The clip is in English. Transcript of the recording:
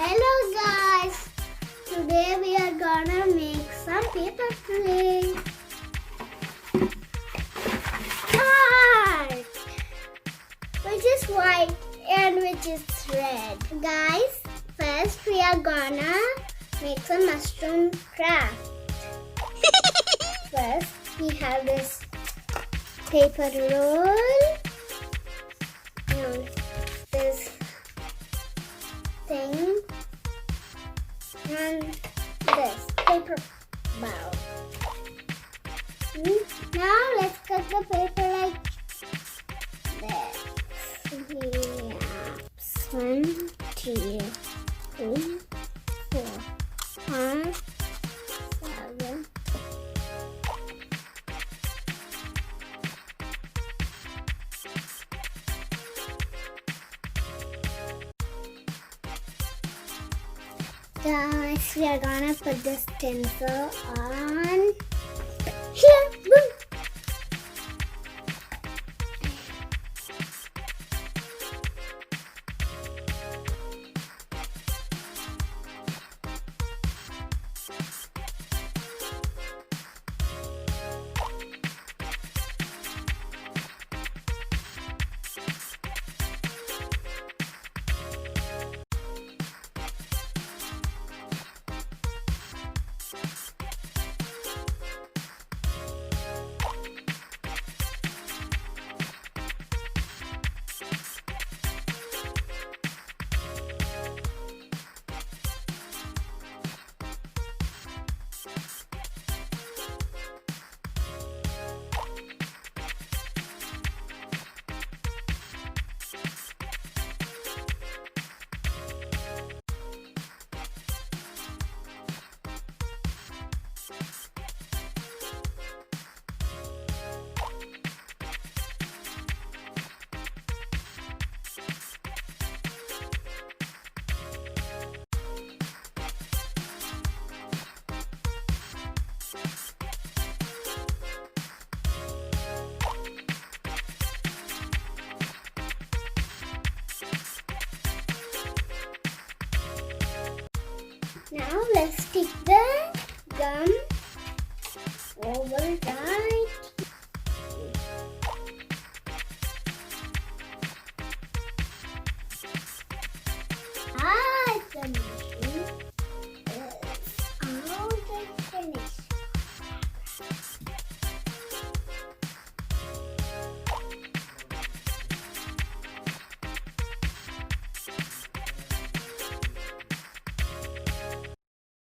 Hello guys, today we are gonna make some paper plate art, which is white and which is red. Guys, first we are gonna make some mushroom craft. First we have this paper roll and this thing and this paper bowl. Now let's cut the paper like this. Yeah. 1, 2, 3, 4, 5, 7. Guys, we are gonna put this tinsel on here. Boom. Now let's stick the